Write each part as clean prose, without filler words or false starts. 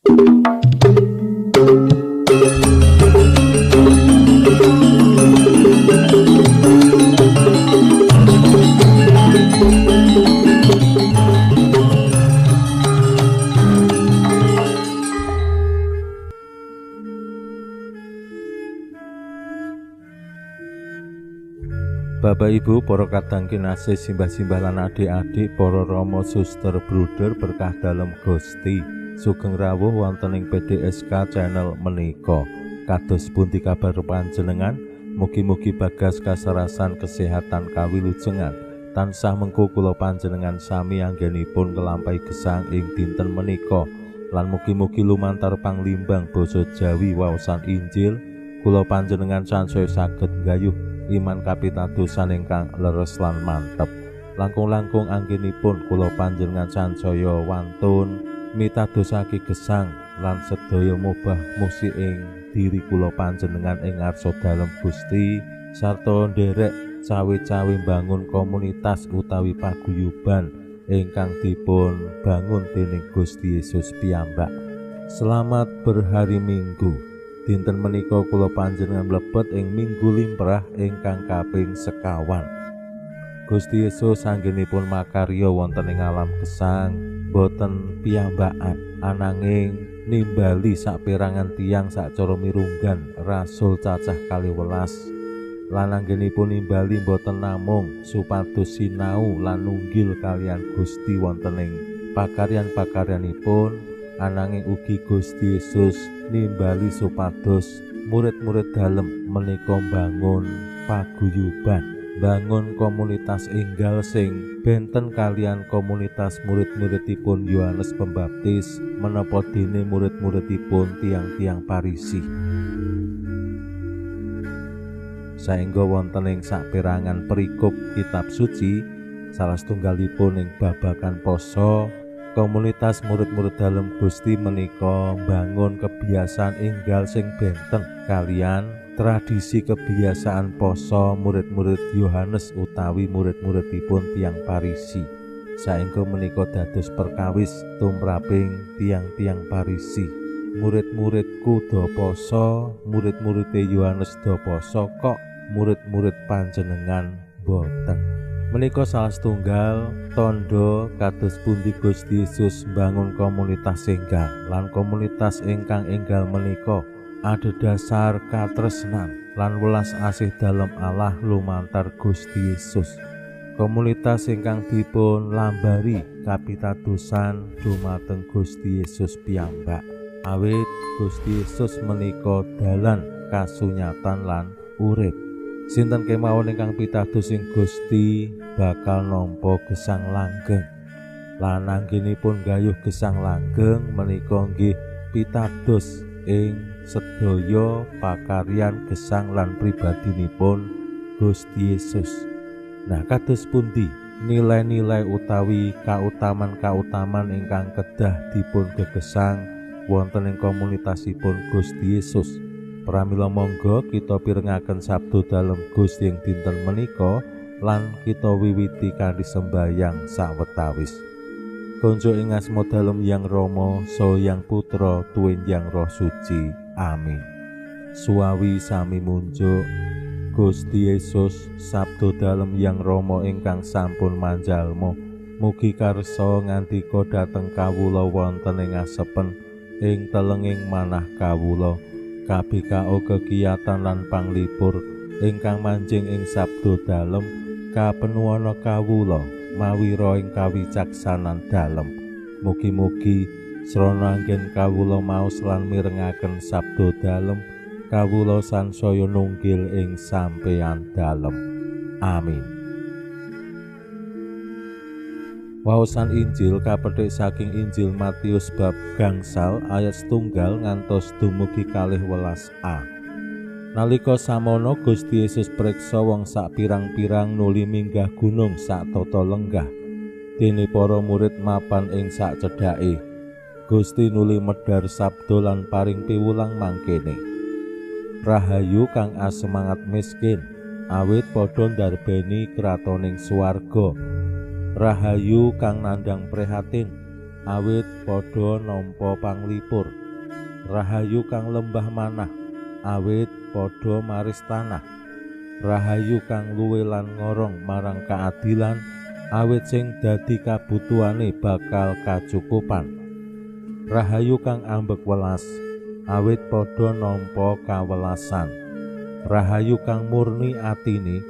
Bapak Ibu, para kadang kinasih, simbah-simbah lan adik-adik, para rama suster bruder berkah dalem Gusti, sugeng rawuh wonten ing PDSK channel menika. Kados pundi kabar panjenengan? Mugi-mugi bagas kasarasan kesehatan kawilujengan tansah mengko kula panjenengan sami anggenipun nglampahi gesang ing dinten menika, lan mugi-mugi lumantar panglimbang basa Jawi waosan Injil kula panjenengan sansaya saged nggayuh iman kapitadosan ingkang leres lan mantep. Langkung-langkung anggenipun kula panjenengan sansaya wantun mitadosake gesang lan sedaya mubah musik ing diri kula panjenengan ing ngarsa dalem Gusti sarta nderek cawe-cawe bangun komunitas utawi paguyuban ingkang dipun bangun dening Gusti Yesus piyambak. Selamat berhari Minggu. Dinten menika kula panjenengan mlebet ing Minggu Limrah ingkang kaping sekawan. Gusti Yesus anggenipun makarya wonten ing alam gesang boten piyambakan, ananging nimbali saperangan tiyang sacara mirunggan rasul cacah 12. Lan anggenipun nimbali boten namung supados sinau lan nunggil kalian Gusti wonten ing pakaryan-pakaryanipun, ananging ugi Gusti Yesus nimbali supados murid-murid dalem menika bangun paguyuban, bangun komunitas enggal sing benten kalian komunitas murid-muridipun Yohanes Pembaptis menapa dene murid-muridipun tiang-tiang Parisi. Saengga wonten ing saperangan perikop kitab suci salah setunggalipun ing babagan poso, komunitas murid-murid dalem Gusti menika bangun kebiasaan enggal sing benten kalian tradisi kebiasaan poso murid-murid Yohanes utawi murid-muridipun tiang Parisi. Saengga menika dados perkawis tumraping tiang-tiang Parisi. Murid-muridku do poso, murid-murid Yohanes do poso, kok murid-murid panjenengan boten. Menika salah setunggal tondo kados pundi Gusti Yesus bangun komunitas enggal, lan komunitas ingkang enggal menika adhedhasar katresnan lan welas asih dalem Allah lumantar Gusti Yesus. Komunitas ingkang dipun lambari kapitadosan dumateng Gusti Yesus piyambak. Awit Gusti Yesus menika dalan kasunyatan lan urip. Sinten kemawon ingkang pitados ing Gusti bakal nampa gesang langgeng. Lan anggenipun gayuh gesang langgeng menika nggih pitados ing sedaya pakaryan gesang lan pribadinipun Gusti Yesus. Nah, kados pundi nilai-nilai utawi kautaman-kautaman ingkang kedah dipun gegesang wonten ing komunitasipun Gusti Yesus? Pramila monggo kita pirengaken sabda dalem Gusti ing dinten menika lan kita wiwiti kanthi sembahyang sawetawis. Konjo ing asma dalem Yang Rama saha Yang Putra tuwin Yang Roh Suci. Amin. Suawi sami munjuk Gusti Yesus sabda dalem Yang Rama ingkang sampun manjalma mugi karsa ngandika dhateng kawula wonten ing asepen ing telenging manah kawula. KBKO kegiatan lan panglipur ingkang manjing ing sabda dalem kapenuwana kawula mawi ro ing kawicaksanan dalem. Mugi-mugi srana anggen kawula maos lan mirengaken sabda dalem kawula sansaya nunggil ing sampeyan dalem. Amin. Waosan Injil kapetik saking Injil Matius bab gangsal ayat 1 ngantos dumugi 12a. Nalika samono Gusti Yesus preksa wong sak pirang-pirang nuli minggah gunung sak tata lenggah. Dene para murid mapan ing sak cedhake. Gusti nuli medhar sabda lan paring piwulang mangkene. Rahayu kang asemangat miskin, awit padha ndarbeni kratoning swarga. Rahayu kang nandhang prihatin, awit padha nampa panglipur. Rahayu kang lembah manah, awit padha maris tanah. Rahayu kang luwe lan ngorong marang kaadilan, awit sing dadi kabutuhane bakal kacukupan. Rahayu kang ambek welas, awit padha nampa kawelasan. Rahayu kang murni atine,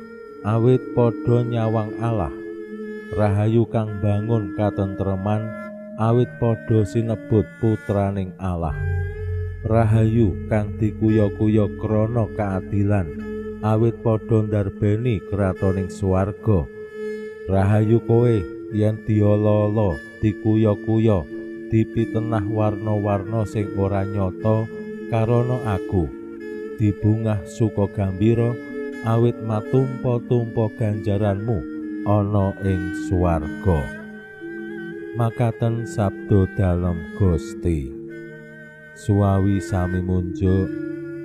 awit padha nyawang Allah. Rahayu kang bangun katentreman, awit padha sinebut putraning Allah. Rahayu kang dikuya-kuya krana kaadilan, awit padha ndarbeni kratoning swarga. Rahayu kowe yen diolo-olo, dikuya-kuya, dipitenah warna-warna sing ora nyata karana aku. Dibungah suka gambira, awit matumpa-tumpa ganjaranmu ana ing swarga. Makaten sabda dalem Gusti. Suwawi sami munjuk,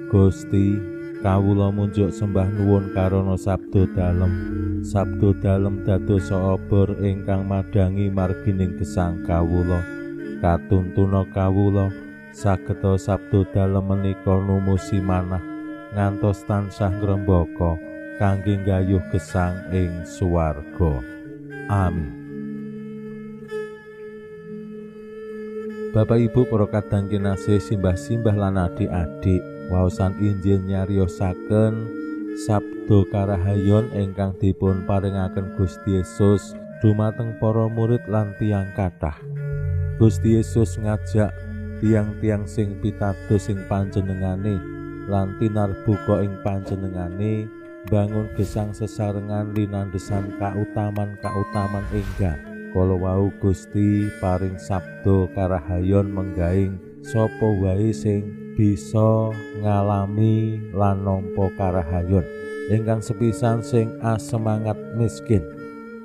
Gusti kawula munjuk sembah nuwun karana sabda dalem. Sabda dalem dadosa obor ingkang madangi margining gesang kawula. Katuntuna kawula sageta sabda dalem menika numusi manah ngantos tansah ngrembaka kangge nggayuh gesang ing swarga. Amin. Bapak Ibu para kadang kinasih, simbah-simbah lan adik-adik, waosan Injil nyariosaken sabda karahayon ingkang dipun paringaken Gusti Yesus dumateng para murid lan tiyang kathah. Gusti Yesus ngajak tiang-tiang sing pitados ing panjenengane lan tinarbuka ing panjenengane bangun gesang sesarengan linandhesan kautaman-kautaman enggal. Kala wau Gusti paring sabda karahayon menggaing sapa wae sing bisa ngalami lan nampa karahayon. Ingkang sepisan sing asemangat miskin,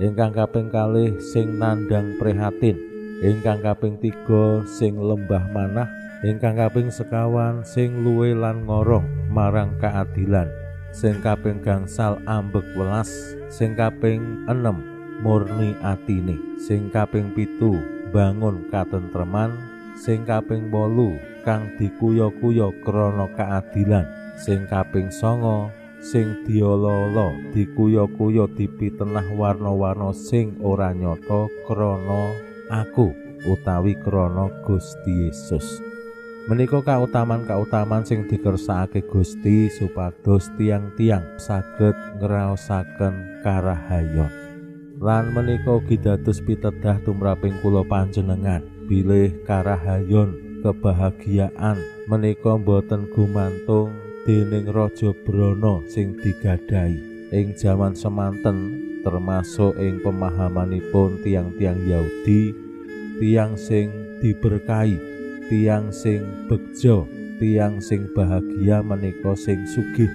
ingkang kaping kalih sing nandhang prihatin, ingkang kaping 3 sing lembah manah, ingkang kaping sekawan sing luwe lan ngorong marang kaadilan, sing kaping gangsal ambek welas, sing kaping 6 murni atine, sing kaping 7 bangun katentreman, sing kaping 8 kang dikuya-kuya krana kaadilan, sing kaping 9 sing diolo-olo, dikuya-kuya, dipitenah warna-warna sing ora nyata krana aku utawi krana Gusti Yesus. Menika kautaman-kautaman sing dikersakake Gusti supados tiang-tiang saged ngraosaken karahayon. Lan menika ugi dados pitedah tumraping kula panjenengan bilih karahayon kebahagiaan menika boten gumantung dening Raja Brana sing digadhahi ing jaman semanten, termasuk ing pemahamanipun tiang-tiang Yahudi, tiang sing diberkahi, tiang sing begja, tiang sing bahagia menika sing sugih.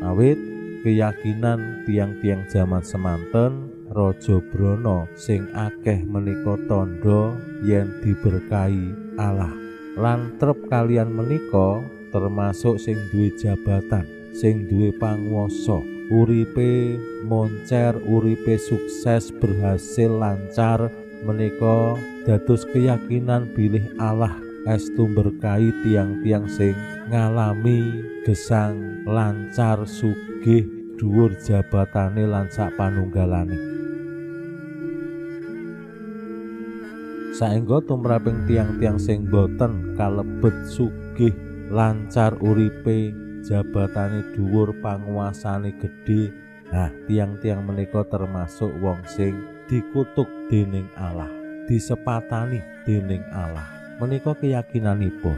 Awit keyakinan tiang-tiang jaman semanten, Raja Brana sing akeh menika tandha yen diberkahi Allah. Lan trep kalian menika termasuk sing duwe jabatan, sing duwe panguwasa, uripe moncer, uripe sukses, berhasil, lancar, menika dados keyakinan bilih Allah estu berkahi tiang-tiang sing ngalami gesang, lancar, sugih, dhuwur jabatane lan sapanunggalane. Saengga tumraping tiang-tiang sing boten kalebet sugih, lancar uripe, jabatane dhuwur, panguasane gedhe, tiang-tiang menika termasuk wong sing dikutuk dening Allah, disepatani dening Allah. Menika keyakinanipun.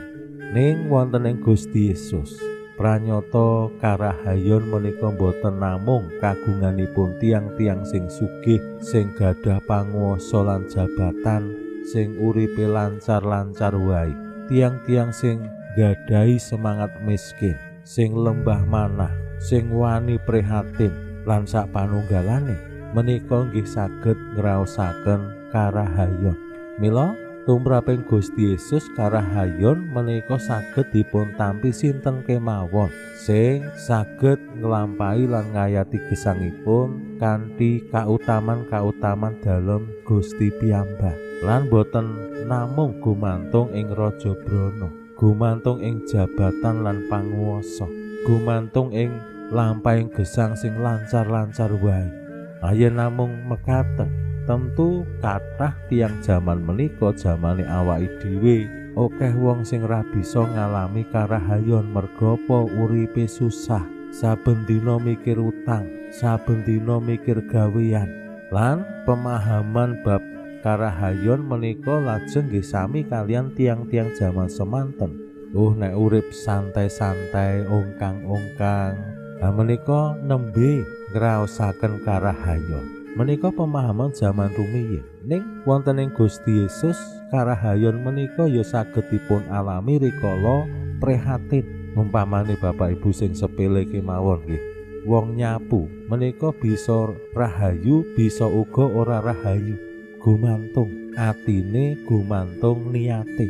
Ning wonten ing Gusti Yesus, pranyata karahayon menika boten namung kagunganipun tiang-tiang sing sugih, sing gadah panguwasa lan jabatan, sing uripe lancar-lancar wae. Tiang-tiang sing gadahi semangat miskin, sing lembah manah, sing wani prihatin lan sapanunggalane menika nggih saged ngraosaken karahayon. Mila tumraping Gusti Yesus karahayon menika saged dipun tampi sinten kemawon sing saged nglampahi lan ngayati gesangipun kanthi kautaman-kautaman dalem Gusti piyambak. lan boten namung gumantung ing Raja Brana, gumantung ing jabatan lan panguwasa, gumantung ing lampahing gesang sing lancar-lancar wae. Yen namung mekaten, tentu kathah tiyang jaman menika jamane awake dhewe akeh wong sing ra bisa ngalami karahayon merga apa uripe susah, saben dina mikir utang, saben dina mikir gawean, lan pemahaman bab karahayon menika lajeng nggih sami kalian tiang-tiang jaman semanten. Nek urip santai-santai, ongkang-ongkang, menika nembe ngraosaken karahayon. Menika pemahaman zaman rumiyin. Ning wonten ing Gusti Yesus, karahayon menika ya saged dipun alami rikala prihatin. Umpamane Bapak Ibu sing sepele kemawon nggih. Wong nyapu menika bisa rahayu, bisa uga ora rahayu. Gumantung atine, gumantung niate.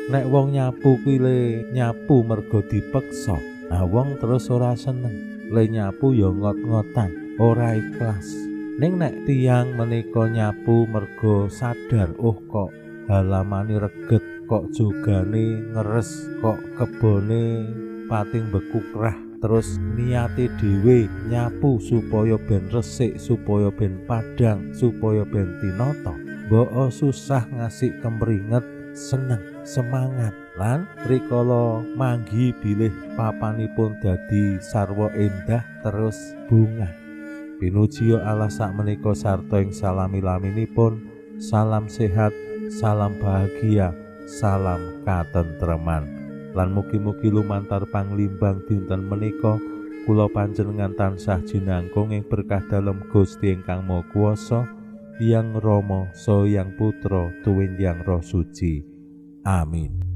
Nek wong nyapu kuwi le nyapu merga dipeksa, wong terus ora seneng. Le nyapu ya ngot-ngotan, ora ikhlas. Ning nek tiyang menika nyapu merga sadar, kok halamane reget, kok jogane ngeres, kok kebone pating bekukrah, terus niate dhewe nyapu supaya ben resik, supaya ben padhang, supaya ben tinata. Mbok susah ngasih kemringet, seneng, semangat, lan rikala manggi bilih papanipun dadi sarwa endah terus bunga. Pinuji Allah sakmenika sarta ing salami-laminipun. Salam sehat, salam bahagia, salam katentreman, lan mugi-mugi lumantar panglimbang dinten menika kula panjenengan tansah jinangkung ing berkah dalem Gusti ingkang Maha Kuwasa, Hyang Rama saha Hyang Putra tuwin Hyang Roh Suci. Amin.